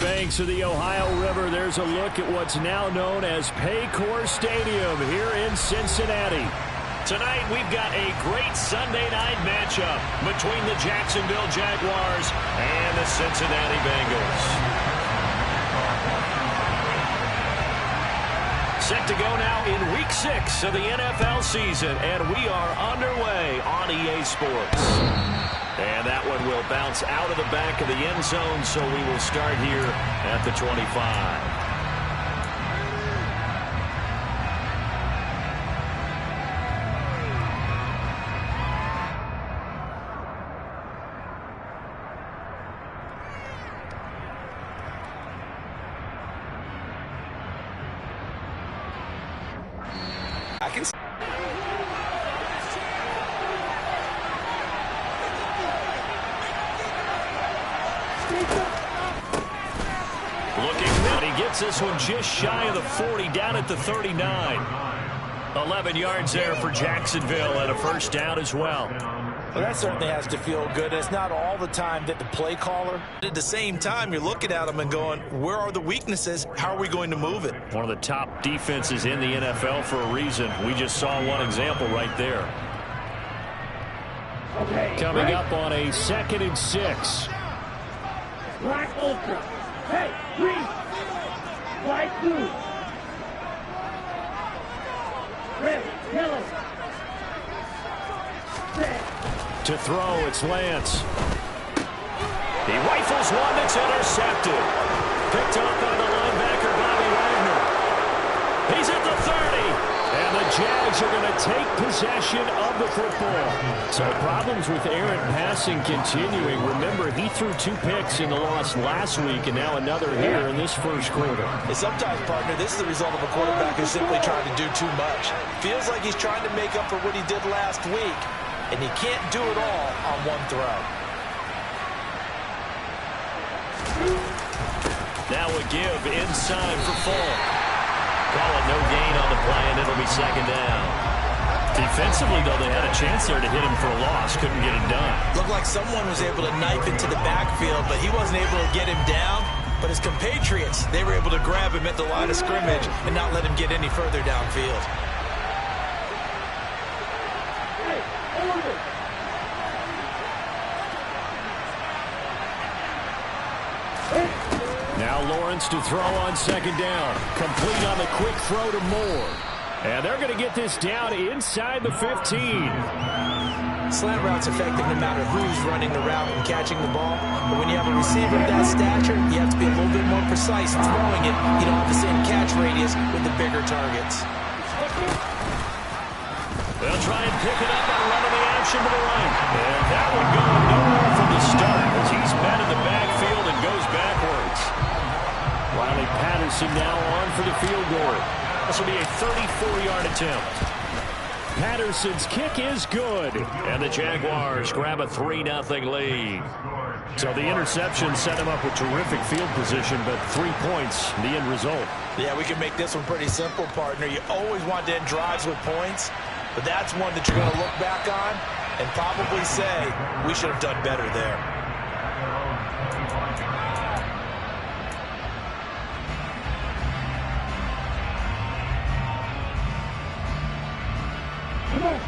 banks of the Ohio River, there's a look at what's now known as Paycor Stadium here in Cincinnati. Tonight, we've got a great Sunday night matchup between the Jacksonville Jaguars and the Cincinnati Bengals. Set to go now in Week 6 of the NFL season, and we are underway on EA Sports. And that one will bounce out of the back of the end zone, so we will start here at the 25. This one just shy of the 40, down at the 39. 11 yards there for Jacksonville and a first down as well. Well, that certainly has to feel good. It's not all the time that the play caller. At the same time, you're looking at them and going, where are the weaknesses? How are we going to move it? One of the top defenses in the NFL for a reason. We just saw one example right there. Coming up on a 2nd and 6. Black Ultra. Hey, green. White, blue. Red, yellow. Red. To throw, it's Lance. He rifles one that's intercepted. Picked up by the linebacker, Bobby Wagner. He's at the 30. And the Jags are going to take possession of the football. So problems with errant passing continuing. Remember, he threw 2 picks in the loss last week and now another here in this first quarter. And sometimes, partner, this is the result of a quarterback who's simply trying to do too much. Feels like he's trying to make up for what he did last week, and he can't do it all on one throw. Now a give inside for Fall. Call it no gain on the play, and it'll be 2nd down. Defensively, though, they had a chance there to hit him for a loss. Couldn't get it done. Looked like someone was able to knife into the backfield, but he wasn't able to get him down. But his compatriots, they were able to grab him at the line of scrimmage and not let him get any further downfield. Now Lawrence to throw on 2nd down. Complete on the quick throw to Moore. And they're going to get this down inside the 15. Slant route's effective no matter who's running the route and catching the ball. But when you have a receiver of that stature, you have to be a little bit more precise in throwing it. You don't have the same catch radius with the bigger targets. They'll try and pick it up and run in the action to the right. And that one going nowhere from the start as he's met in the backfield and goes backwards. Riley Patterson now on for the field goal. This will be a 34-yard attempt. Patterson's kick is good. And the Jaguars grab a 3-0 lead. So the interception set him up with terrific field position, but 3 points, the end result. Yeah, we can make this one pretty simple, partner. You always want to end drives with points, but that's one that you're going to look back on and probably say, we should have done better there.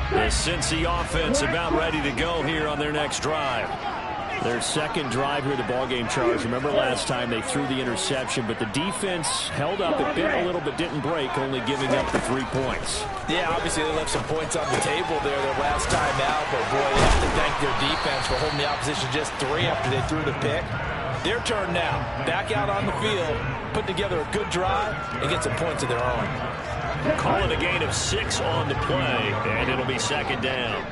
The Cincy offense about ready to go here on their next drive. Their 2nd drive here, the ballgame charge. Remember last time they threw the interception, but the defense held up. It bit a little but didn't break, only giving up the 3 points. Yeah, obviously they left some points on the table there their last time out, but boy, they have to thank their defense for holding the opposition just 3 after they threw the pick. Their turn now. Back out on the field, put together a good drive, and get some points of their own. Call it a gain of 6 on the play, and it'll be 2nd down.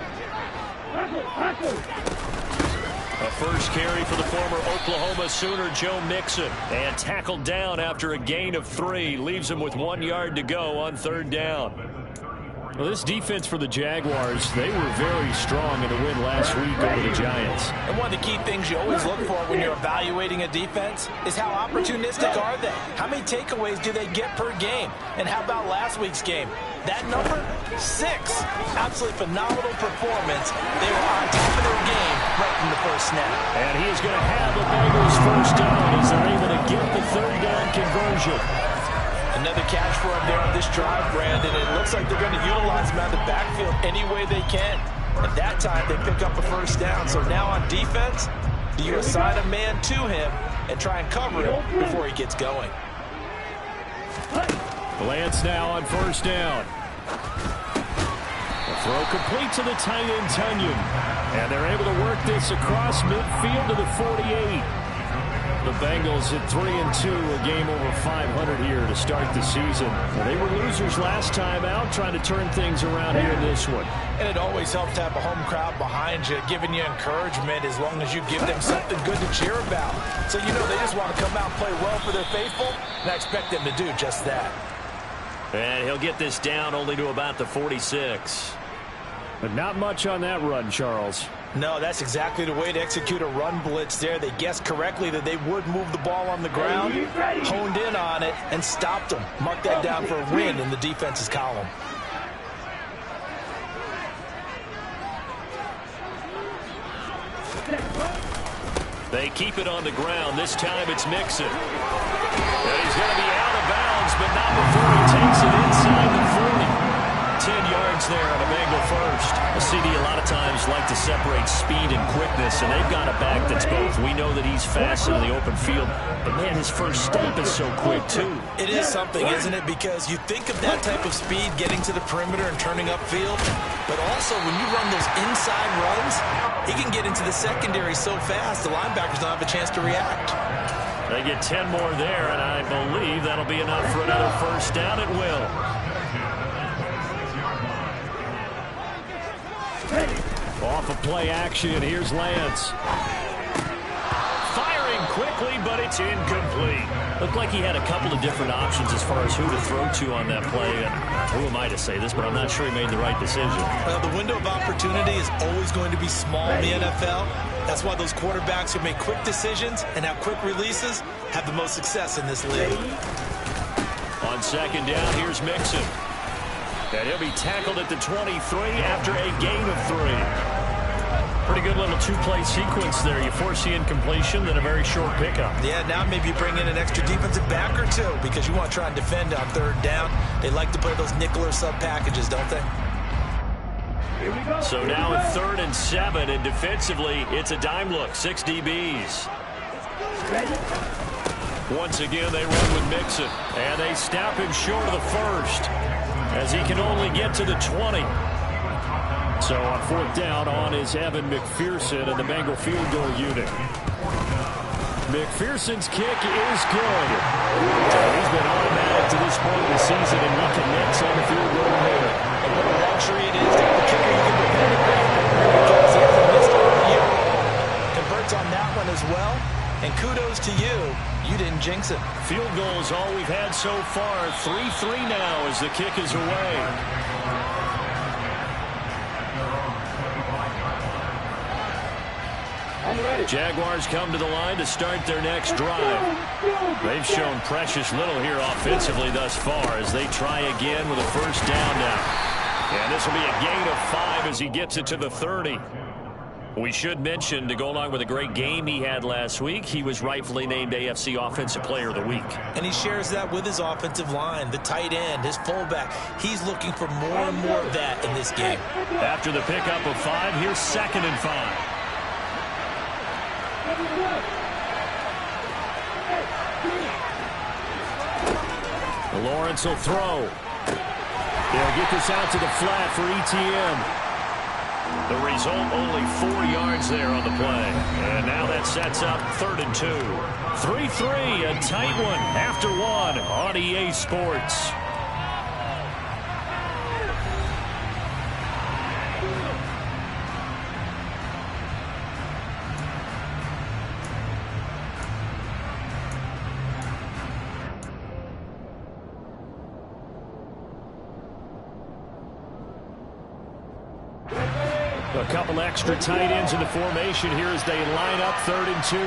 A first carry for the former Oklahoma Sooner, Joe Mixon. And tackled down after a gain of 3. Leaves him with 1 yard to go on 3rd down. Well, this defense for the Jaguars, they were very strong in the win last week over the Giants. And one of the key things you always look for when you're evaluating a defense is how opportunistic are they? How many takeaways do they get per game? And how about last week's game? That number, 6. Absolutely phenomenal performance. They were on top of their game right from the first a snap. And he is going to have the Bengals first down as they're able to get the third down conversion. Another catch for him there on this drive, Brandon. It looks like they're going to utilize him out of the backfield any way they can. At that time, they pick up a first down. So now on defense, do you assign a man to him and try and cover him before he gets going? Lance now on first down. The throw complete to the tight end, Tunyon. And they're able to work this across midfield to the 48. The Bengals at 3-2, a game over 500 here to start the season. Well, they were losers last time out, trying to turn things around here in this one. And it always helps to have a home crowd behind you, giving you encouragement as long as you give them something good to cheer about. So, you know, they just want to come out and play well for their faithful, and I expect them to do just that. And he'll get this down only to about the 46. But not much on that run, Charles. No, that's exactly the way to execute a run blitz there. They guessed correctly that they would move the ball on the ground, honed in on it, and stopped them. Mark that down for a win in the defense's column. They keep it on the ground. This time it's Mixon. And he's going to be out of bounds, but not before he takes it inside the 40. 10 yards there on a Bengal first. A CD a lot of times like to separate speed and quickness, and they've got a back that's both. We know that he's fast in the open field, but man, his first step is so quick too. It is something, isn't it? Because you think of that type of speed getting to the perimeter and turning upfield, but also when you run those inside runs, he can get into the secondary so fast the linebackers don't have a chance to react. They get 10 more there, and I believe that'll be enough for another first down. It will. Off of play action, here's Lance. Firing quickly, but it's incomplete. Looked like he had a couple of different options as far as who to throw to on that play. And who am I to say this, but I'm not sure he made the right decision. Well, the window of opportunity is always going to be small in the NFL. That's why those quarterbacks who make quick decisions and have quick releases have the most success in this league. On second down, here's Mixon. And he'll be tackled at the 23 after a gain of 3. Pretty good little two-play sequence there. You force the incompletion, then a very short pickup. Yeah, now maybe you bring in an extra defensive back or two because you want to try and defend on third down. They like to play those nickel or sub packages, don't they? So now at 3rd and 7, and defensively, it's a dime look. 6 DBs. Once again, they run with Mixon, and they snap him short of the first as he can only get to the 20. So on 4th down, on is Evan McPherson and the Bengal field goal unit. McPherson's kick is good. So he's been automatic to this point in the season, and he connects on the field goal here. And what a luxury it is to have a kicker you can depend upon because he hasn't missed all year. Converts on that one as well. And kudos to you. You didn't jinx it. Field goal is all we've had so far. 3-3 now as the kick is away. Jaguars come to the line to start their next drive. They've shown precious little here offensively thus far as they try again with a first down now. And this will be a gain of 5 as he gets it to the 30. We should mention, to go along with a great game he had last week, he was rightfully named AFC Offensive Player of the Week. And he shares that with his offensive line, the tight end, his fullback. He's looking for more and more of that in this game. After the pickup of 5, here's 2nd and 5. Lawrence will throw. They'll get this out to the flat for ETN. The result, only 4 yards there on the play. And now that sets up 3rd and 2. 3-3, a tight one after 1 on EA Sports. A couple extra tight ends in the formation here as they line up 3rd and 2.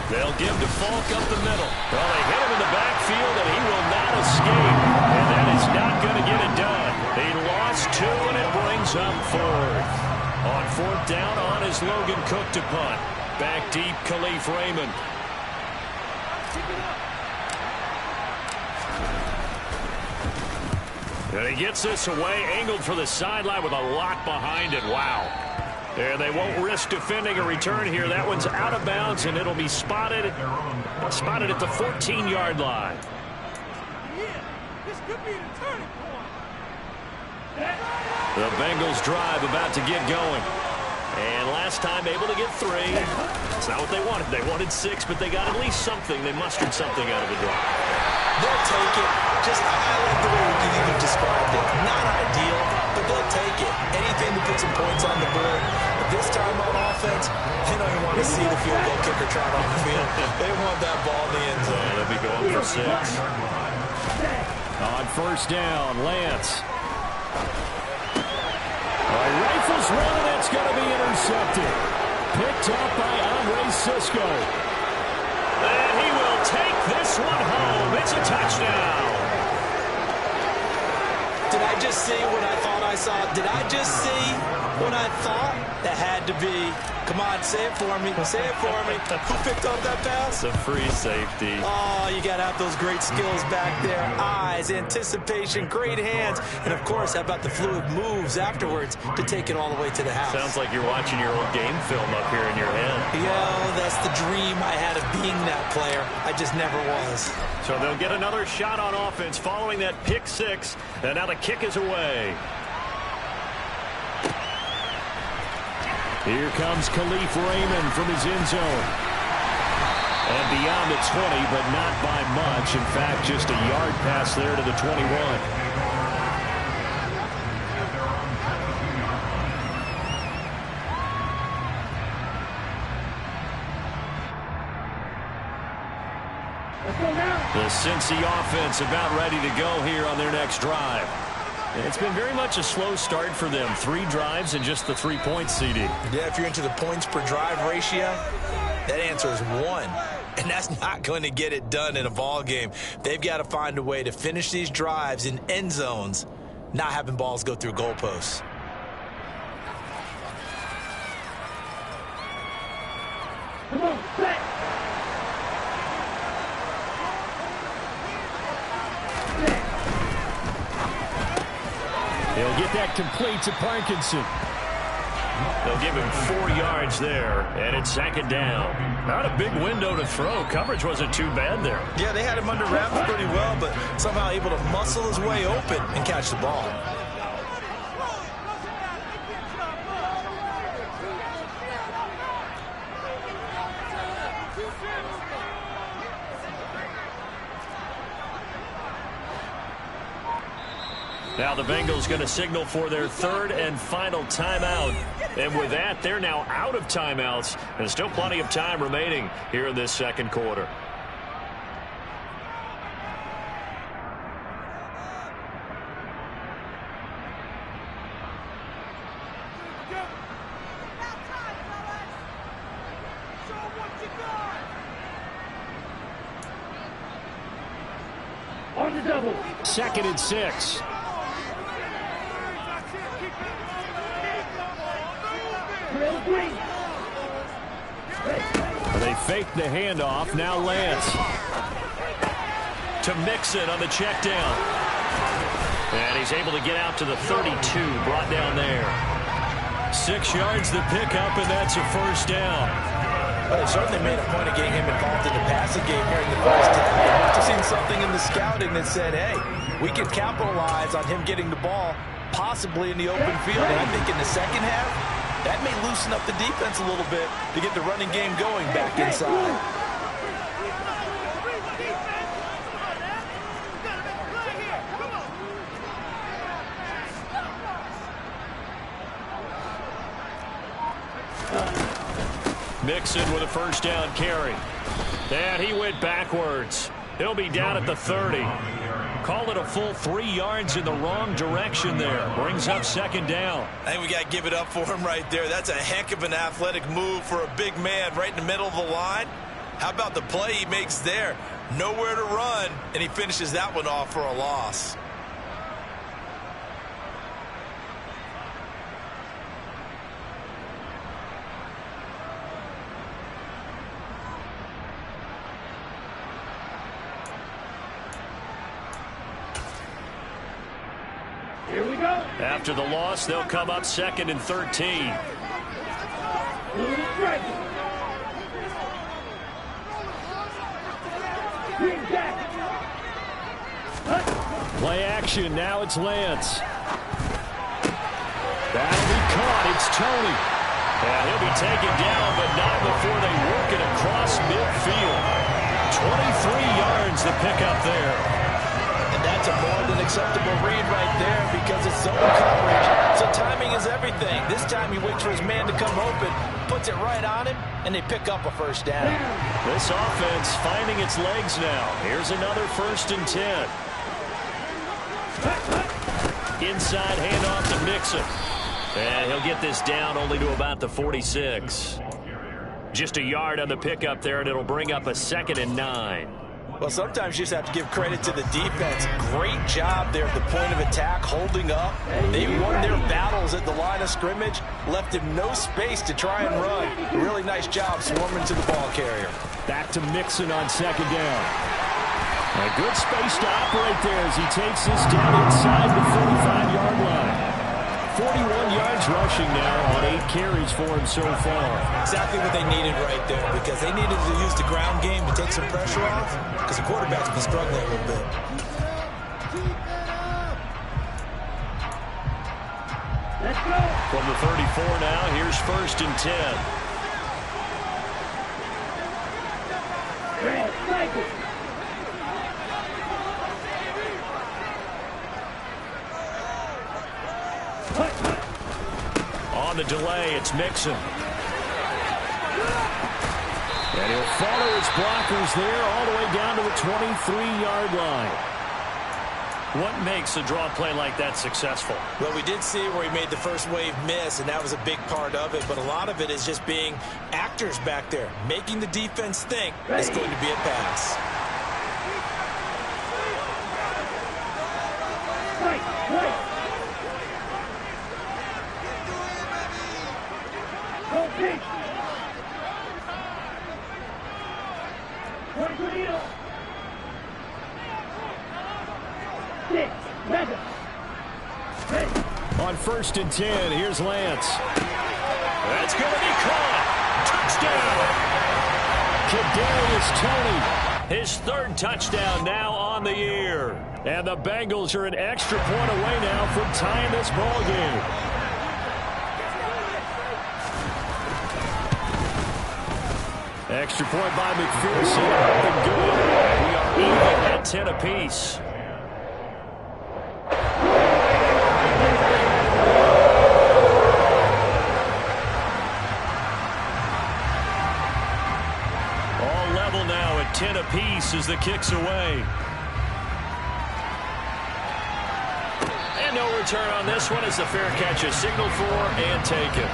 They'll give to Falk up the middle. Well, they hit him in the backfield, and he will not escape. And that is not going to get it done. They lost up fourth. On fourth down, on is Logan Cook to punt. Back deep, Khalif Raymond. And he gets this away, angled for the sideline with a lot behind it. Wow. And they won't risk defending a return here. That one's out of bounds, and it'll be spotted at the 14-yard line. This could be the turning point. The Bengals drive about to get going. And last time able to get 3. That's not what they wanted. They wanted 6, but they got at least something. They mustered something out of the drive. They'll take it. Just, I like the way you described it. Not ideal, but they'll take it. Anything to put some points on the board. But this time on offense, they don't even want to see the field goal kicker trot on the field. They want that ball in the end zone. They'll be going for 6. On first down, Lance. Rifles one, and it's going to be intercepted. Picked up by Andre Sisco. And he will take this one home. It's a touchdown. Did I just see what I thought I saw? Did I just see what I thought? That had to be. Come on, say it for me. Say it for me. Who picked up that pass? It's a free safety. Oh, you got to have those great skills back there. Eyes, anticipation, great hands. And, of course, how about the fluid moves afterwards to take it all the way to the house? Sounds like you're watching your old game film up here in your head. Yeah, that's the dream I had of being that player. I just never was. So they'll get another shot on offense following that pick 6. And now the kick is away. Here comes Khalif Raymond from his end zone. And beyond the 20, but not by much. In fact, just a yard pass there to the 21. The Cincy offense about ready to go here on their next drive. It's been very much a slow start for them. 3 drives and just the 3 points, CD. Yeah, if you're into the points per drive ratio, that answer is 1. And that's not going to get it done in a ball game. They've got to find a way to finish these drives in end zones, not having balls go through goalposts. Come on, set. He'll get that complete to Parkinson. They'll give him 4 yards there, and it's second down. Not a big window to throw. Coverage wasn't too bad there. Yeah, they had him under wraps pretty well, but somehow able to muscle his way open and catch the ball. Now the Bengals going to signal for their 3rd and final timeout. And with that, they're now out of timeouts. And still plenty of time remaining here in this second quarter. On the double. 2nd and 6. They fake the handoff. Now Lance. To Mixon on the check down. And he's able to get out to the 32. Brought down there. 6 yards to pick up, and that's a first down. But they certainly made a point of getting him involved in the passing game here in the first half. They must have seen something in the scouting that said, hey, we can capitalize on him getting the ball possibly in the open field. And I think in the second half, that may loosen up the defense a little bit to get the running game going back inside. Mixon with a first down carry. And he went backwards. He'll be down at the 30. Call it a full 3 yards in the wrong direction there. Brings up second down. I think we got to give it up for him right there. That's a heck of an athletic move for a big man right in the middle of the line. How about the play he makes there? Nowhere to run, and he finishes that one off for a loss. After the loss, they'll come up 2nd and 13. Play action. Now it's Lance. That'll be caught. It's Tony. And he'll be taken down, but not before they work it across midfield. 23 yards to pick up there. And that's a more than acceptable read right there because it's zone coverage. So timing is everything. This time he waits for his man to come open, puts it right on him, and they pick up a first down. This offense finding its legs now. Here's another 1st and 10. Inside handoff to Mixon. And he'll get this down only to about the 46. Just a yard on the pickup there, and it'll bring up a 2nd and 9. Well, sometimes you just have to give credit to the defense. Great job there at the point of attack, holding up. They won their battles at the line of scrimmage, left him no space to try and run. A really nice job swarming to the ball carrier. Back to Mixon on 2nd down. A good space to operate there as he takes this down inside the 45-yard line. 41 yards rushing now on 8 carries for him so far. Exactly what they needed right there because they needed to use the ground game to take some pressure off because the quarterback's been struggling a little bit. Let's go. From the 34 now, here's 1st and 10. Red cycle. On the delay, it's Mixon. And he'll follow his blockers there all the way down to the 23-yard line. What makes a draw play like that successful? Well, we did see where he made the first wave miss, and that was a big part of it. But a lot of it is just being actors back there, making the defense think it's going to be a pass. Right. Go pitch. On 1st and 10, here's Lance. That's going to be caught. Touchdown. Kadarius Toney, his 3rd touchdown now on the year. And the Bengals are an extra point away now from tying this ball game. Extra point by McPherson. Up and good. We are even at 10 apiece. All level now at 10 apiece as the kick's away. And no return on this one as the fair catch is signaled for and taken.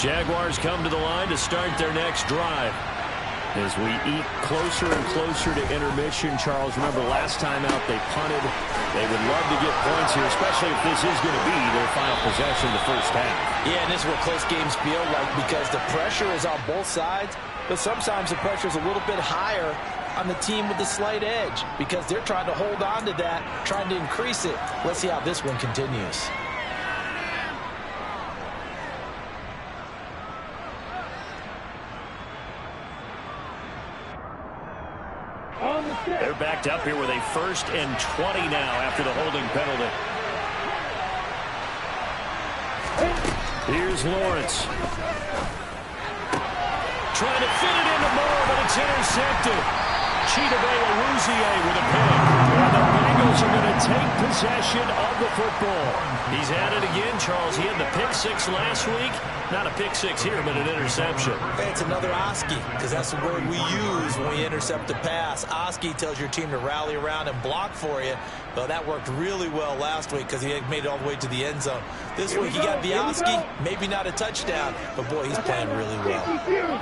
Jaguars come to the line to start their next drive. As we eat closer and closer to intermission, Charles, remember last time out they punted. They would love to get points here, especially if this is going to be their final possession the first half. Yeah, and this is what close games feel like because the pressure is on both sides, but sometimes the pressure is a little bit higher on the team with the slight edge because they're trying to hold on to that, trying to increase it. Let's see how this one continues. They're backed up here with a 1st and 20 now after the holding penalty. Here's Lawrence. Trying to fit it into Moore, but it's intercepted. Chidobe-Awuzie with a pick. And the Bengals are going to take possession of the football. He's at it again, Charles. He had the pick 6 last week. Not a pick 6 here, but an interception. It's another Oski, because that's the word we use when we intercept a pass. Oski tells your team to rally around and block for you. Well, that worked really well last week because he had made it all the way to the end zone. This week he got the Oski, maybe not a touchdown, but boy, he's playing really well.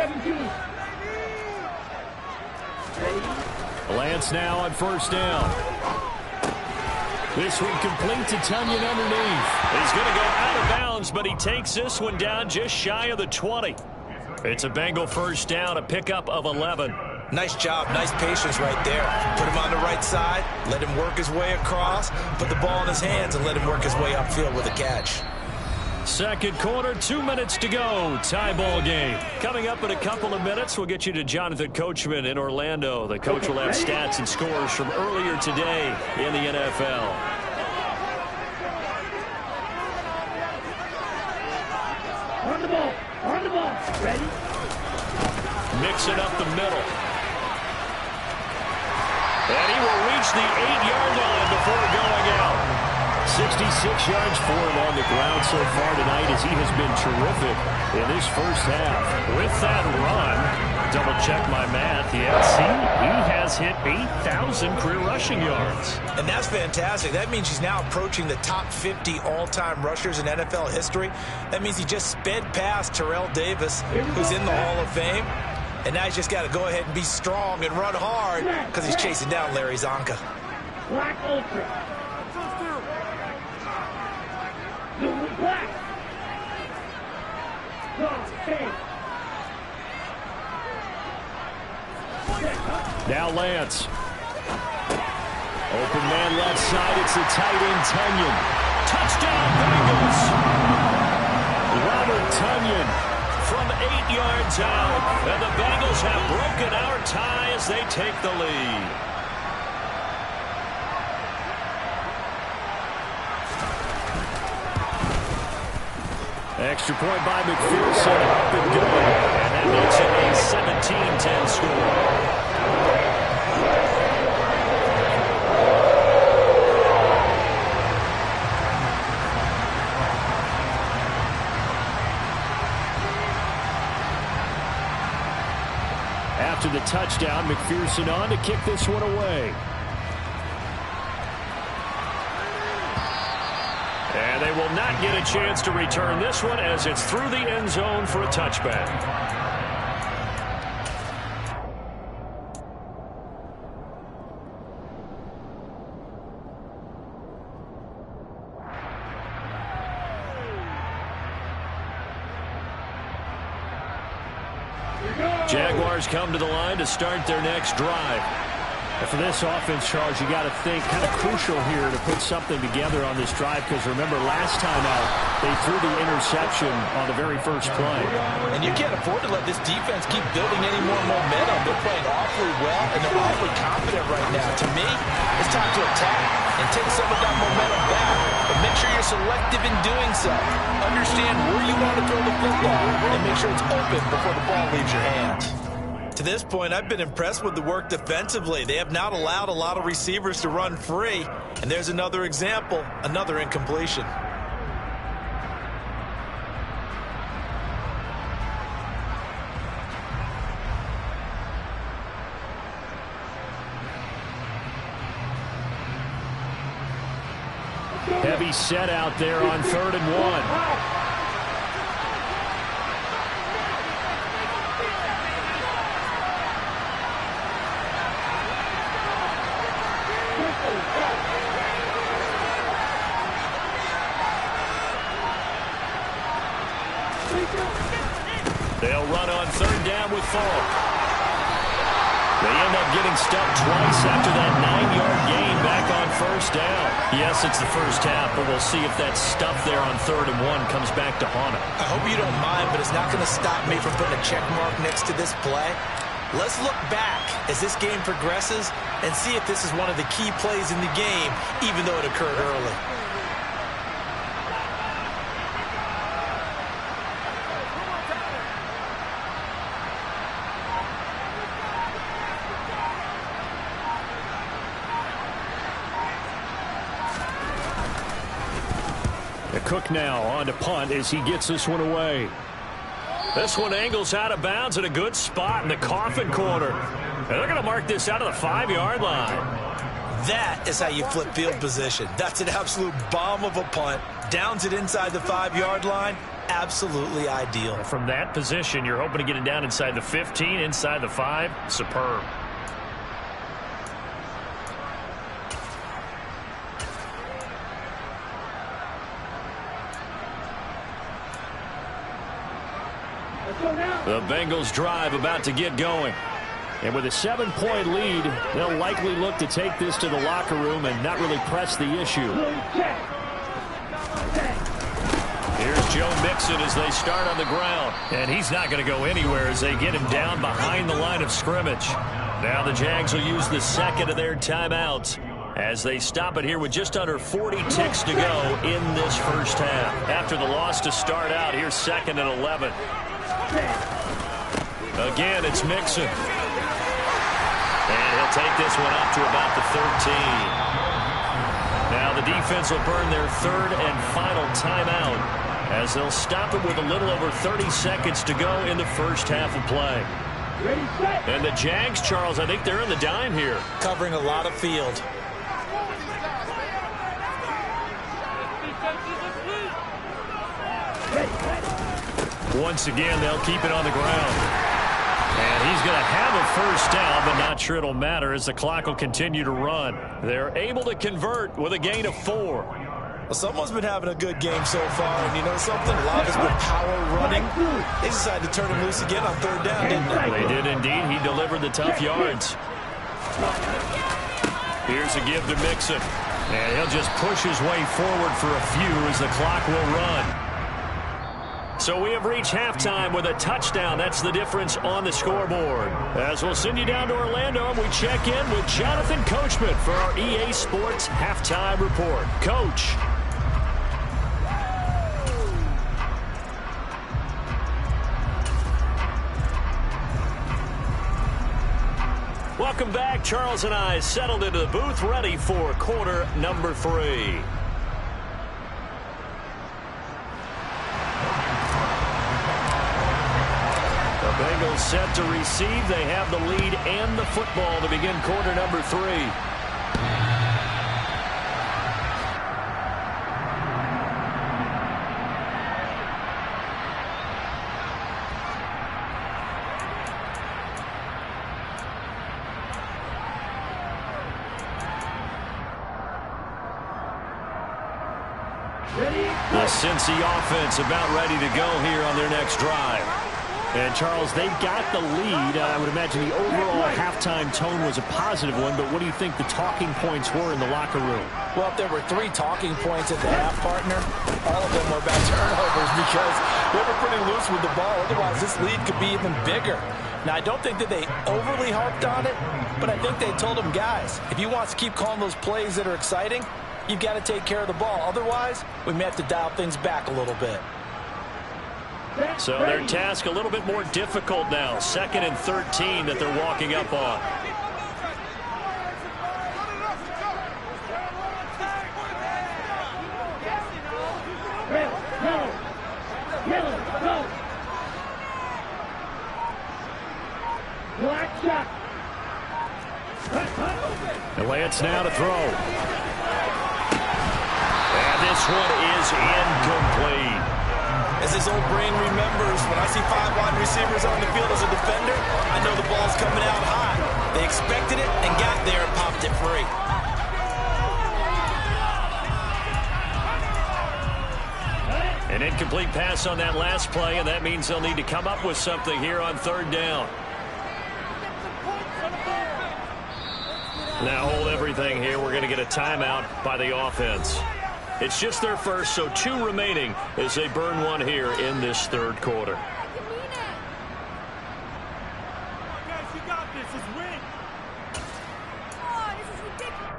S3W6. Lance now on first down. This one complete to Tunyon underneath. He's going to go out of bounds, but he takes this one down just shy of the 20. It's a Bengal first down, a pickup of 11. Nice job, nice patience right there. Put him on the right side, let him work his way across, put the ball in his hands, and let him work his way upfield with a catch. Second quarter, 2 minutes to go. Tie ball game. Coming up in a couple of minutes, we'll get you to Jonathan Coachman in Orlando. The coach will have stats and scores from earlier today in the NFL. On the ball. On the ball. Ready? Mixing up the middle. And he will reach the 8-yard line before going out. 66 yards for him on the ground so far tonight as he has been terrific in his first half. With that run, double check my math, yes, he has hit 8,000 career rushing yards. And that's fantastic. That means he's now approaching the top 50 all-time rushers in NFL history. That means he just sped past Terrell Davis, who's in the Hall of Fame. And now he's just got to go ahead and be strong and run hard because he's chasing down Larry Zonka. Black Ultra. Blue black. Now Lance. Open man left side. It's the tight end Tunyon. Touchdown Bengals. Robert Tunyon from 8 yards out. And the Bengals have broken our tie as they take the lead. Extra point by McPherson, up and good. And that makes it a 17-10 score. After the touchdown, McPherson on to kick this one away. And they will not get a chance to return this one as it's through the end zone for a touchback. Jaguars come to the line to start their next drive. And for this offense, Charles, you got to think kind of crucial here to put something together on this drive because remember last time out they threw the interception on the very first play. And you can't afford to let this defense keep building any more momentum. They're playing awfully well and they're awfully confident right now. To me, it's time to attack and take some of that momentum back. But make sure you're selective in doing so. Understand where you want to throw the football and make sure it's open before the ball leaves your hands. To this point, I've been impressed with the work defensively. They have not allowed a lot of receivers to run free. And there's another example, another incompletion. Heavy set out there on 3rd and 1. They'll run on 3rd down with Falk. They end up getting stuffed twice after that 9-yard gain back on 1st down. Yes, it's the first half, but we'll see if that stuff there on 3rd and 1 comes back to haunt them. I hope you don't mind, but it's not going to stop me from putting a check mark next to this play. Let's look back as this game progresses and see if this is one of the key plays in the game, even though it occurred early. Cook now on to punt as he gets this one away. This one angles out of bounds in a good spot in the coffin corner. And they're going to mark this out of the 5-yard line. That is how you flip field position. That's an absolute bomb of a punt. Downs it inside the 5-yard line. absolutely ideal. From that position, you're hoping to get it down inside the 15, inside the 5. Superb. The Bengals drive about to get going. And with a 7-point lead, they'll likely look to take this to the locker room and not really press the issue. Here's Joe Mixon as they start on the ground. And he's not going to go anywhere as they get him down behind the line of scrimmage. Now the Jags will use the second of their timeouts as they stop it here with just under 40 ticks to go in this first half. After the loss to start out, here's 2nd and 11. Again, it's Mixon. And he'll take this one up to about the 13. Now the defense will burn their 3rd and final timeout as they'll stop it with a little over 30 seconds to go in the first half of play. And the Jags, Charles, I think they're in the dime here. Covering a lot of field. Once again, they'll keep it on the ground. And he's going to have a first down, but not sure it'll matter as the clock will continue to run. They're able to convert with a gain of 4. Well, someone's been having a good game so far, and you know something? A lot of it's been power running. They decided to turn him loose again on 3rd down, didn't they? They did indeed. He delivered the tough yards. Here's a give to Mixon. And he'll just push his way forward for a few as the clock will run. So we have reached halftime with a touchdown. That's the difference on the scoreboard. As we'll send you down to Orlando, and we check in with Jonathan Coachman for our EA Sports Halftime Report. Coach. Welcome back. Charles and I settled into the booth, ready for quarter number 3. Bengals set to receive. They have the lead and the football to begin quarter number 3. The Cincy offense about ready to go here on their next drive. And, Charles, they've got the lead. I would imagine the overall halftime tone was a positive one, but what do you think the talking points were in the locker room? Well, if there were 3 talking points at the half, partner, all of them were about turnovers because they were pretty loose with the ball. Otherwise, this lead could be even bigger. Now, I don't think that they overly harped on it, but I think they told them, guys, if you want to keep calling those plays that are exciting, you've got to take care of the ball. Otherwise, we may have to dial things back a little bit. So their task a little bit more difficult now. 2nd and 13 that they're walking up on. And Lance now to throw. And this one is incomplete. As his old brain remembers, when I see 5 wide receivers on the field as a defender, I know the ball's coming out high. They expected it and got there and popped it free. An incomplete pass on that last play, and that means they'll need to come up with something here on 3rd down. Now hold everything here. We're going to get a timeout by the offense. It's just their first, so 2 remaining as they burn one here in this 3rd quarter. Guys, you got this. Just win. Oh, this is ridiculous.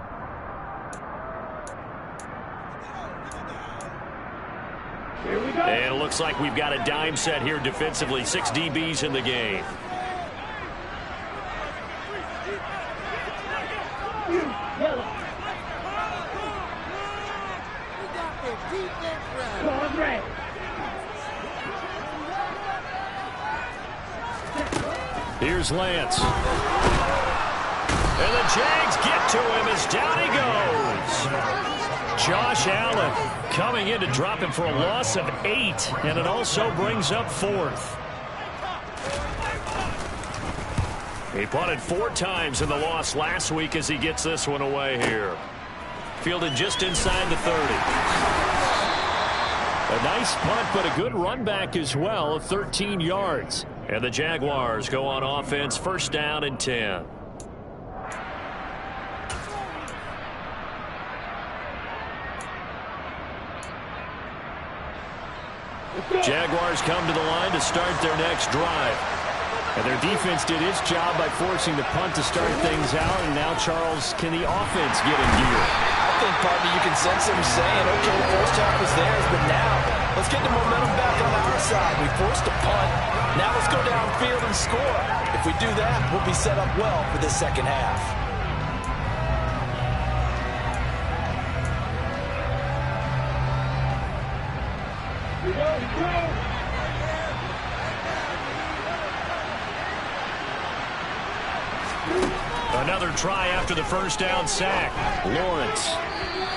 Here we go. And it looks like we've got a dime set here defensively. 6 DBs in the game. Yellow. Ball red. Here's Lance. And the Jags get to him as down he goes. Josh Allen coming in to drop him for a loss of 8, and it also brings up 4th. He punted 4 times in the loss last week as he gets this one away here. Fielded just inside the 30. A nice punt, but a good run back as well, 13 yards. And the Jaguars go on offense, 1st down and 10. Jaguars come to the line to start their next drive. And their defense did its job by forcing the punt to start things out. And now, Charles, can the offense get in gear? I think, partner, you can sense them saying, okay, the first half was theirs, but now let's get the momentum back on our side. We forced a punt. Now let's go downfield and score. If we do that, we'll be set up well for this second half. Another try after the first down sack. Lawrence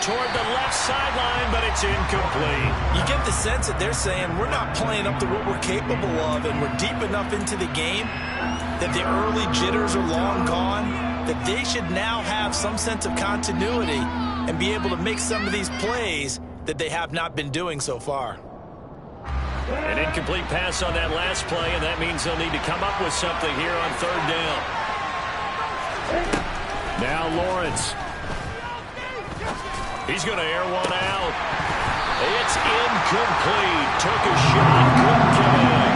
toward the left sideline, but it's incomplete. You get the sense that they're saying we're not playing up to what we're capable of, and we're deep enough into the game that the early jitters are long gone, that they should now have some sense of continuity and be able to make some of these plays that they have not been doing so far. An incomplete pass on that last play, and that means they'll need to come up with something here on 3rd down. Now Lawrence. He's going to air one out. It's incomplete. Took a shot, couldn't get in.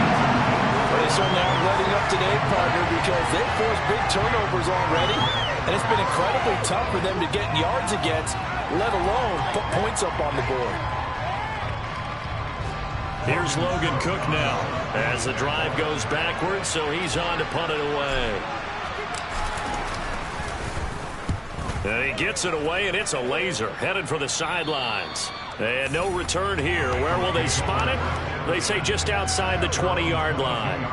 Well, they certainly aren't letting up today, partner, because they've forced big turnovers already, and it's been incredibly tough for them to get yards against, let alone put points up on the board. Here's Logan Cook now as the drive goes backwards, so he's on to punt it away. And he gets it away, and it's a laser headed for the sidelines. And no return here. Where will they spot it? They say just outside the 20-yard line.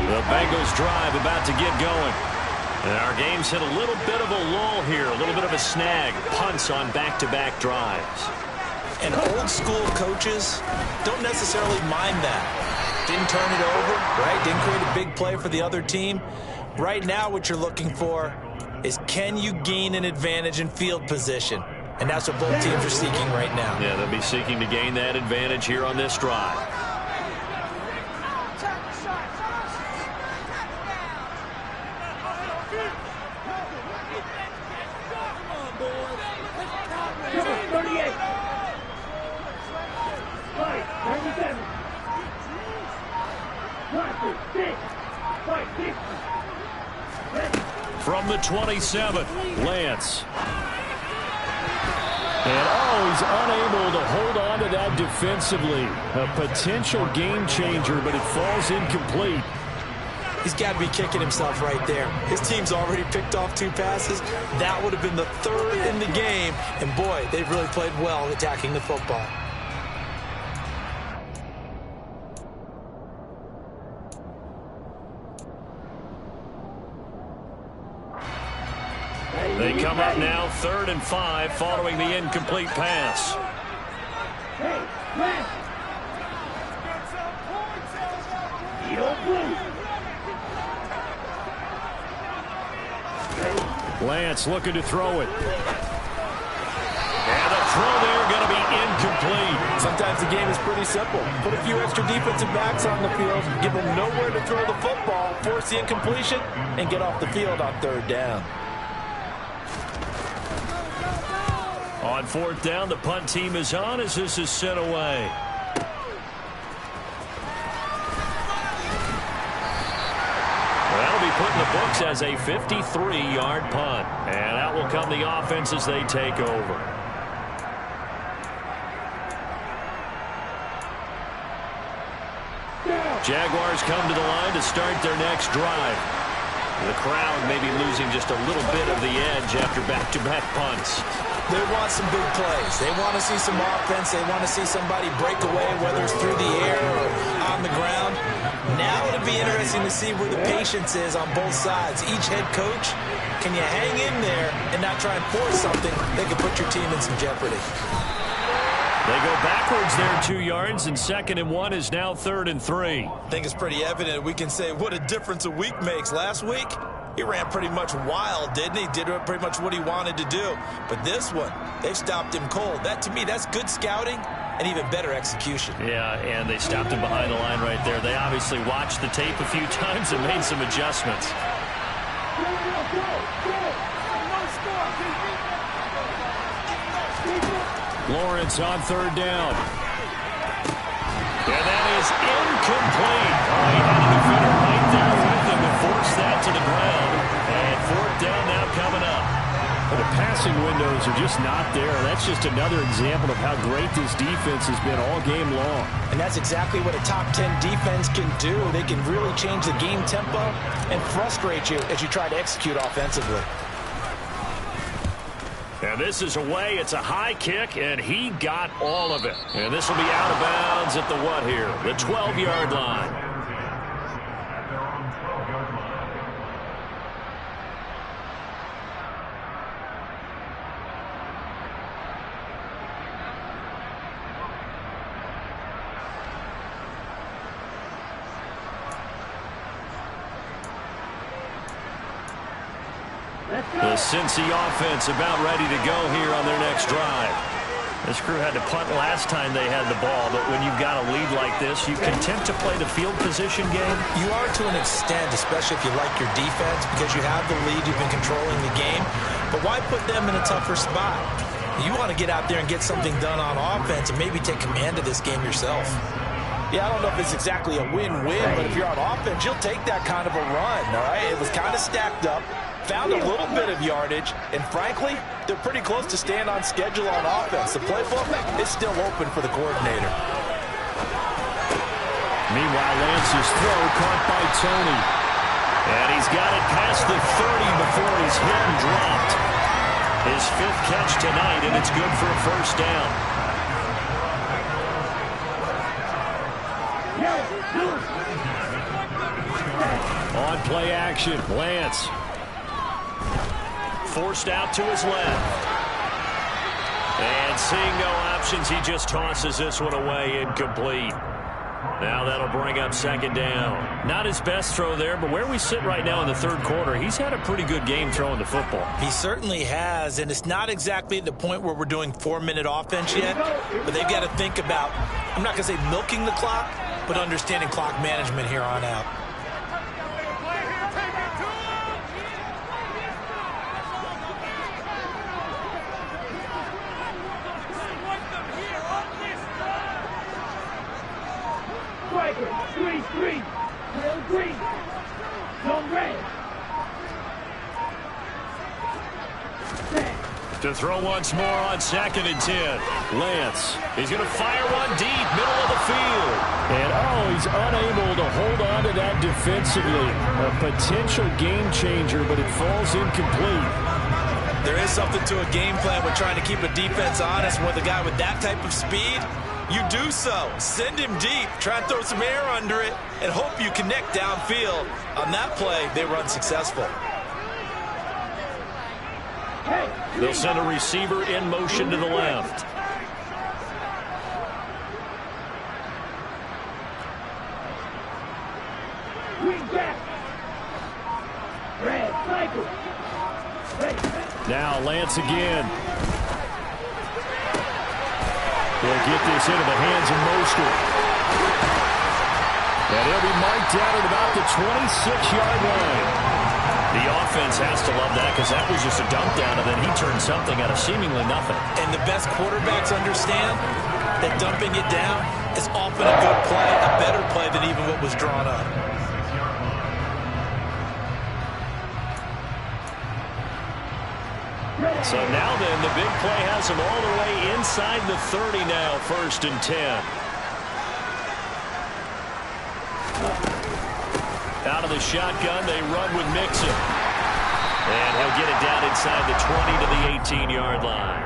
The Bengals drive about to get going. And our game's hit a little bit of a lull here, a little bit of a snag. Punts on back-to-back drives. And old school coaches don't necessarily mind that. Didn't turn it over, right? Didn't create a big play for the other team. Right now what you're looking for is, can you gain an advantage in field position? And that's what both teams are seeking right now. Yeah, they'll be seeking to gain that advantage here on this drive. From the 27, Lance. And he's unable to hold on to that defensively. A potential game changer, but it falls incomplete. He's got to be kicking himself right there. His team's already picked off 2 passes. That would have been the 3rd in the game. And boy, they've really played well attacking the football. They come up now 3rd and 5 following the incomplete pass. Lance looking to throw it. And the throw there going to be incomplete. Sometimes the game is pretty simple. Put a few extra defensive backs on the field, give them nowhere to throw the football, force the incompletion, and get off the field on 3rd down. On 4th down, the punt team is on as this is sent away. That'll be put in the books as a 53-yard punt. And out will come the offense as they take over. Jaguars come to the line to start their next drive. The crowd maybe losing just a little bit of the edge after back-to-back punts. They want some big plays. They want to see some offense. They want to see somebody break away, whether it's through the air or on the ground. Now it'll be interesting to see where the patience is on both sides. Each head coach, can you hang in there and not try and force something that could put your team in some jeopardy? They go backwards there 2 yards, and 2nd and 1 is now 3rd and 3. I think it's pretty evident. We can say what a difference a week makes. Last week, he ran pretty much wild, didn't he? Did pretty much what he wanted to do. But this one, they've stopped him cold. That, to me, that's good scouting and even better execution. Yeah, and they stopped him behind the line right there. They obviously watched the tape a few times and made some adjustments. Lawrence on 3rd down. And that is incomplete. Oh, he had a defender right there with him to force that to the ground. And 4th down now coming up. But the passing windows are just not there. That's just another example of how great this defense has been all game long. And that's exactly what a top 10 defense can do. They can really change the game tempo and frustrate you as you try to execute offensively. And this is away. It's a high kick, and he got all of it. And this will be out of bounds at the what here? The 12-yard line. The Cincy offense about ready to go here on their next drive. This crew had to punt last time they had the ball, but when you've got a lead like this, you content to play the field position game? You are to an extent, especially if you like your defense, because you have the lead, you've been controlling the game. But why put them in a tougher spot? You want to get out there and get something done on offense and maybe take command of this game yourself. Yeah, I don't know if it's exactly a win-win, but if you're on offense, you'll take that kind of a run, all right? It was kind of stacked up. Found a little bit of yardage, and frankly, they're pretty close to staying on schedule on offense. The playbook is still open for the coordinator. Meanwhile, Lance's throw caught by Tony. And he's got it past the 30 before he's hit and dropped. His 5th catch tonight, and it's good for a 1st down. On play action, Lance. Forced out to his left. And seeing no options, he just tosses this one away, incomplete. Now that'll bring up 2nd down. Not his best throw there, but where we sit right now in the 3rd quarter, he's had a pretty good game throwing the football. He certainly has, and it's not exactly at the point where we're doing 4-minute offense yet, but they've got to think about, I'm not going to say milking the clock, but understanding clock management here on out. To throw once more on 2nd and 10. Lance, he's going to fire one deep, middle of the field. And, oh, he's unable to hold on to that defensively. A potential game changer, but it falls incomplete. There is something to a game plan with trying to keep a defense honest. With a guy with that type of speed, you do so. Send him deep, try and throw some air under it, and hope you connect downfield. On that play, they were unsuccessful. They'll send a receiver in motion to the left. Now Lance again. They'll get this into the hands of Mostert. And he'll be marked down at about the 26-yard line. The offense has to love that because that was just a dump down, and then he turned something out of seemingly nothing. And the best quarterbacks understand that dumping it down is often a good play, a better play than even what was drawn up. So now then, the big play has him all the way inside the 30 now, 1st and 10. Out of of the shotgun. They run with Mixon. And he'll get it down inside the 20 to the 18-yard line.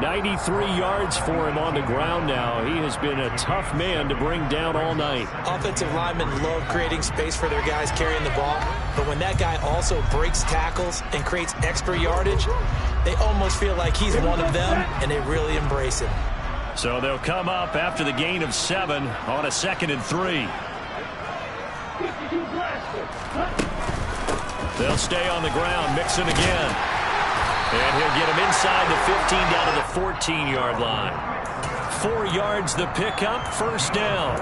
93 yards for him on the ground now. He has been a tough man to bring down all night. Offensive linemen love creating space for their guys carrying the ball. But when that guy also breaks tackles and creates extra yardage, they almost feel like he's one of them, and they really embrace him. So they'll come up after the gain of 7 on a 2nd and 3. They'll stay on the ground. Mixon again. And he'll get him inside the 15 down to the 14-yard line. 4 yards the pickup, 1st down.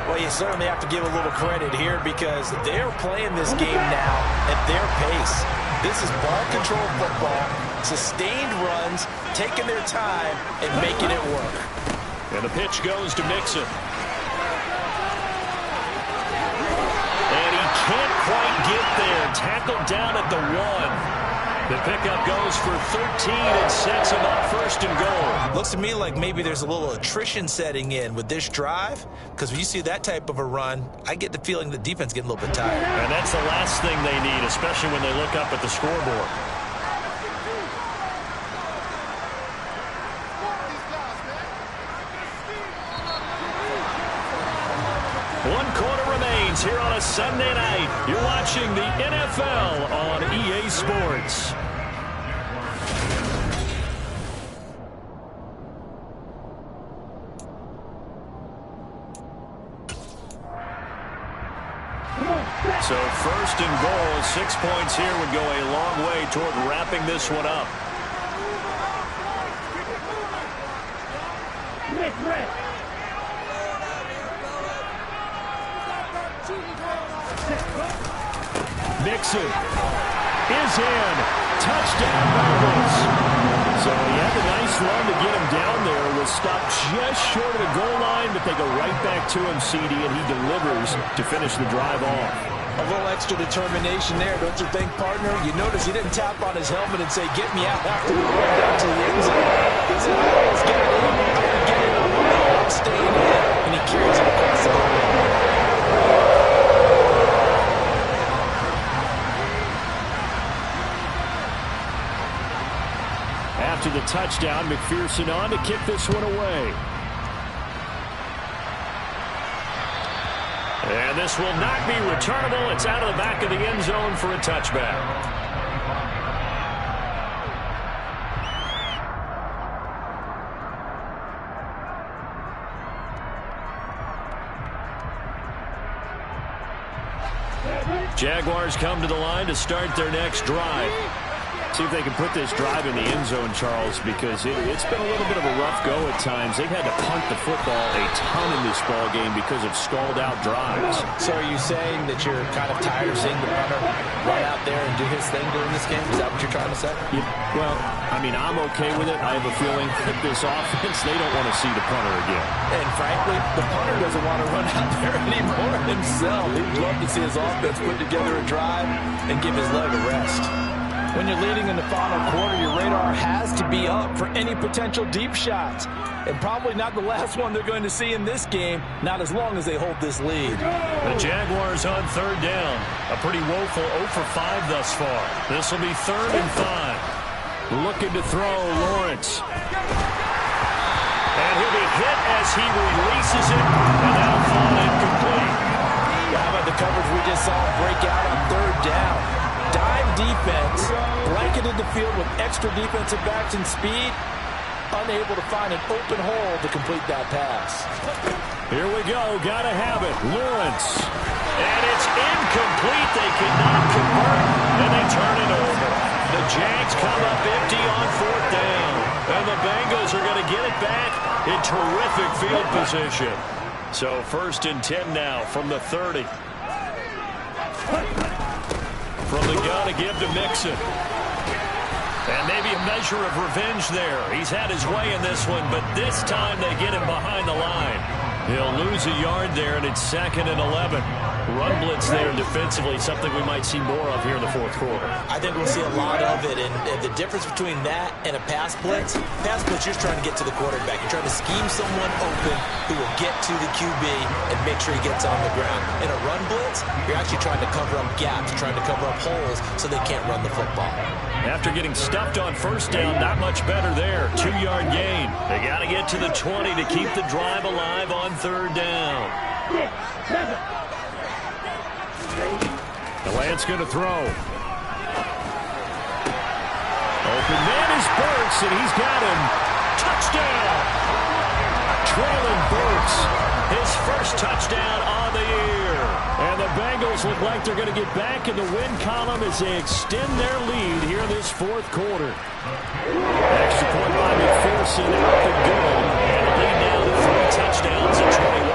Well, you certainly have to give a little credit here because they're playing this game now at their pace. This is ball control football, sustained runs, taking their time, and making it work. And the pitch goes to Mixon. And he can't quite get there. Tackled down at the 1. The pickup goes for 13 and sets him up 1st and goal. Looks to me like maybe there's a little attrition setting in with this drive, because when you see that type of a run, I get the feeling the defense getting a little bit tired. And that's the last thing they need, especially when they look up at the scoreboard. One quarter remains here on a Sunday night. You're watching the NFL on EA Sports. So 1st and goal, 6 points here would go a long way toward wrapping this one up. Mixon is in. Touchdown, Bengals. So he had a nice run to get him down there. Was stopped just short of the goal line, but they go right back to him, CD, and he delivers to finish the drive off. A little extra determination there, don't you think, partner? You notice he didn't tap on his helmet and say, get me out after the run down to the end zone. He said, I almost got in. I'm going to get in on my own. I'm staying in. And he carries it across the goal line. After the touchdown, McPherson on to kick this one away. And this will not be returnable. It's out of the back of the end zone for a touchback. Jaguars come to the line to start their next drive. See if they can put this drive in the end zone, Charles, because it's been a little bit of a rough go at times. They've had to punt the football a ton in this ball game because of stalled-out drives. So are you saying that you're kind of tired of seeing the punter run out there and do his thing during this game? Is that what you're trying to say? Yeah, well, I mean, I'm okay with it. I have a feeling that this offense, they don't want to see the punter again. And frankly, the punter doesn't want to run out there anymore himself. He'd love to see his offense put together a drive and give his leg a rest. When you're leading in the final quarter, your radar has to be up for any potential deep shots. And probably not the last one they're going to see in this game, not as long as they hold this lead. The Jaguars on 3rd down. A pretty woeful 0 for 5 thus far. This will be 3rd and 5. Looking to throw, Lawrence. And he'll be hit as he releases it, and that'll fall incomplete. How about the coverage we just saw break out on 3rd down? Dime defense, blanketed the field with extra defensive backs and speed, unable to find an open hole to complete that pass. Here we go, gotta have it, Lawrence. And it's incomplete, they cannot convert, and they turn it over. The Jags come up empty on 4th down, and the Bengals are gonna get it back in terrific field position. So 1st and 10 now from the 30. From the gun to give to Mixon. And maybe a measure of revenge there. He's had his way in this one, but this time they get him behind the line. He'll lose a yard there, and it's 2nd and 11. Run blitz there defensively, something we might see more of here in the fourth quarter. I think we'll see a lot of it, and the difference between that and a pass blitz, you're just trying to get to the quarterback. You're trying to scheme someone open who will get to the QB and make sure he gets on the ground. In a run blitz, you're actually trying to cover up gaps, trying to cover up holes so they can't run the football. After getting stuffed on first down, not much better there. 2-yard gain. They got to get to the 20 to keep the drive alive on 3rd down. The Lance going to throw. Open man is Burks, and he's got him. Touchdown! Traylon Burks, his first touchdown on the year. And the Bengals look like they're going to get back in the win column as they extend their lead here in this fourth quarter. Extra point by McPherson, up and good. And the lead now to 3 touchdowns at 21.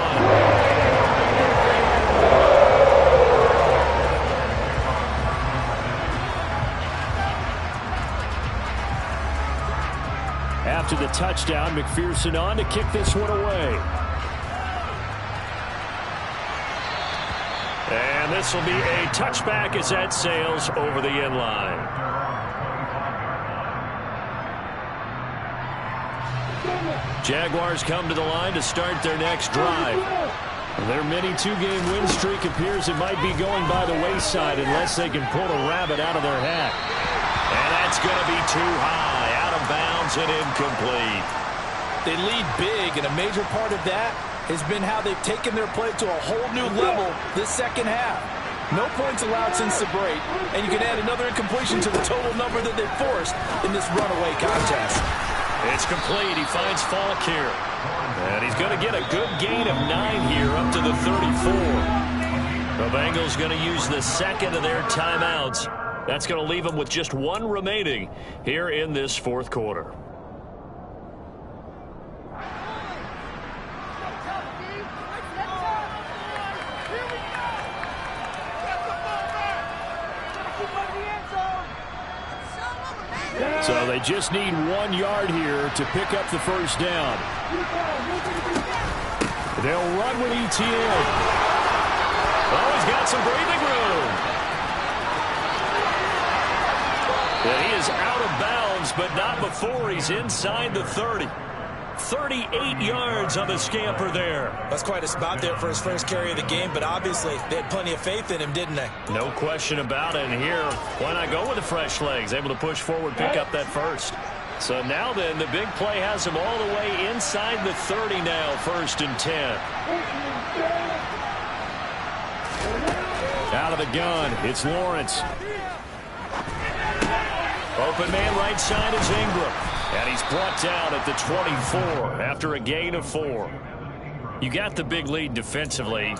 After the touchdown, McPherson on to kick this one away. And this will be a touchback as that sails over the end line. Jaguars come to the line to start their next drive. Their mini 2-game win streak appears it might be going by the wayside unless they can pull a rabbit out of their hat. And that's going to be too high, out of bounds and incomplete. They lead big, and a major part of that has been how they've taken their play to a whole new level this second half. No points allowed since the break, and you can add another incompletion to the total number that they forced in this runaway contest. It's complete. He finds Falk here. And he's going to get a good gain of 9 here up to the 34. The Bengals going to use the second of their timeouts. That's going to leave them with just 1 remaining here in this fourth quarter. So they just need 1 yard here to pick up the first down. They'll run with ETN. Oh, he's got some breathing room. And he is out of bounds, but not before he's inside the 30. 38 yards on the scamper there. That's quite a spot there for his first carry of the game, but obviously they had plenty of faith in him, didn't they? No question about it. And here, why not go with the fresh legs? Able to push forward, pick up that first. So now then, the big play has him all the way inside the 30 now, 1st and 10. Out of the gun, it's Lawrence. Open man right side is Ingram. And he's brought down at the 24 after a gain of 4. You got the big lead defensively.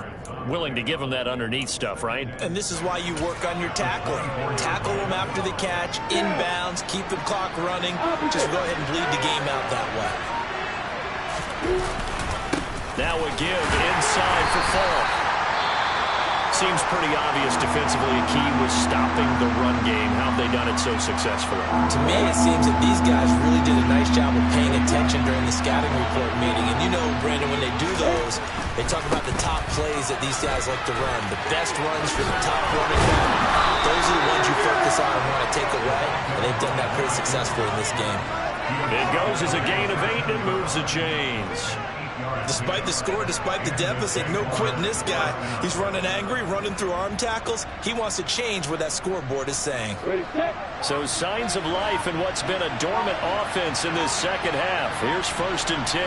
Willing to give him that underneath stuff, right? And this is why you work on your tackling. Tackle him after the catch, inbounds, keep the clock running. Just go ahead and bleed the game out that way. Now a give inside for Falk. Seems pretty obvious defensively a key was stopping the run game. How have they done it so successfully? To me, it seems that these guys really did a nice job of paying attention during the scouting report meeting. And you know, Brandon, when they do those, they talk about the top plays that these guys like to run. The best runs for the top running back. Those are the ones you focus on and want to take away. And they've done that pretty successfully in this game. It goes as a gain of 8 and moves the chains. Despite the score, despite the deficit, no quitting this guy. He's running angry, running through arm tackles. He wants to change what that scoreboard is saying. So signs of life in what's been a dormant offense in this second half. Here's 1st and 10.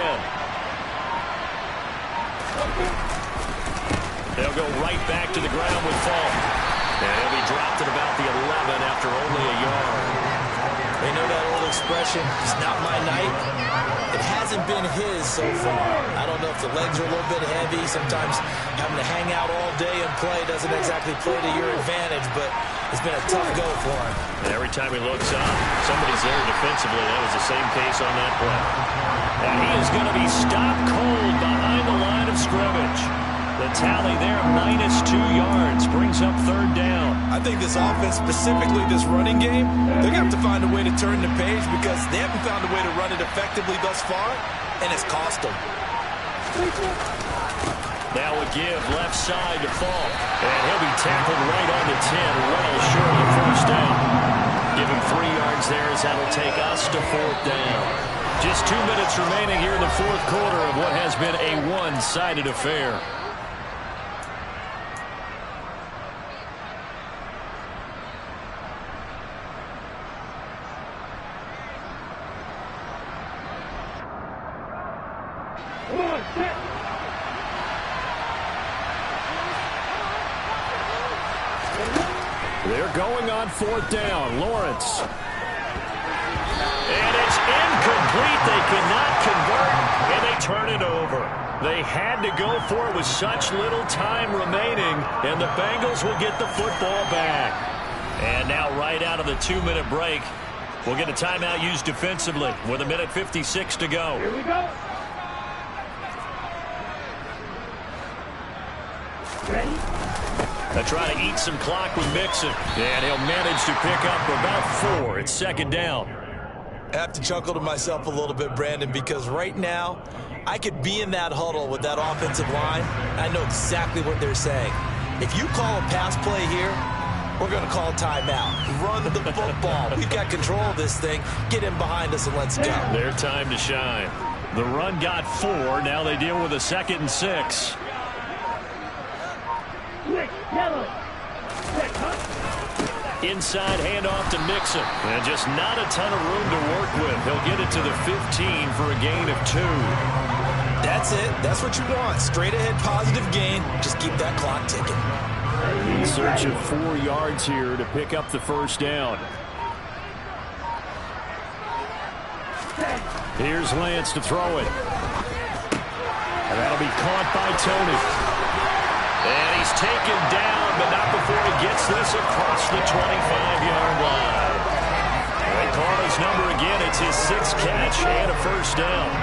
They'll go right back to the ground with Falk. And he'll be dropped at about the 11 after only a yard. They know that old expression, it's not my night. It hasn't been his so far. I don't know if the legs are a little bit heavy. Sometimes having to hang out all day and play doesn't exactly play to your advantage, but it's been a tough go for him. And every time he looks up, somebody's there defensively. That was the same case on that play. And he is going to be stopped cold behind the line of scrimmage. The tally there, -2 yards, brings up 3rd down. I think this offense, specifically this running game, they're going to have to find a way to turn the page because they haven't found a way to run it effectively thus far, and it's cost them. Now a give left side to fall. And he'll be tackled right on the 10, well short of the first down. Give him 3 yards there as that'll take us to 4th down. Just 2 minutes remaining here in the 4th quarter of what has been a one-sided affair. They're going on 4th down. Lawrence. And it's incomplete. They cannot convert, and they turn it over. They had to go for it with such little time remaining, and the Bengals will get the football back. And now right out of the 2-minute break, we'll get a timeout used defensively with 1:56 to go. Here we go. Ready? They're trying to eat some clock with Mixon. And he'll manage to pick up about 4. It's 2nd down. I have to chuckle to myself a little bit, Brandon, because right now I could be in that huddle with that offensive line. I know exactly what they're saying. If you call a pass play here, we're going to call a timeout. Run the football. We've got control of this thing. Get in behind us and let's go. Their time to shine. The run got 4. Now they deal with a 2nd and 6. Quick, yellow. Quick, huh? Inside handoff to Mixon. And just not a ton of room to work with. He'll get it to the 15 for a gain of 2. That's it. That's what you want. Straight ahead positive gain. Just keep that clock ticking. In search of 4 yards here to pick up the first down. Here's Lance to throw it. And that'll be caught by Tony. And he's taken down, but not before he gets this across the 25-yard line. They call his number again. It's his 6th catch and a first down.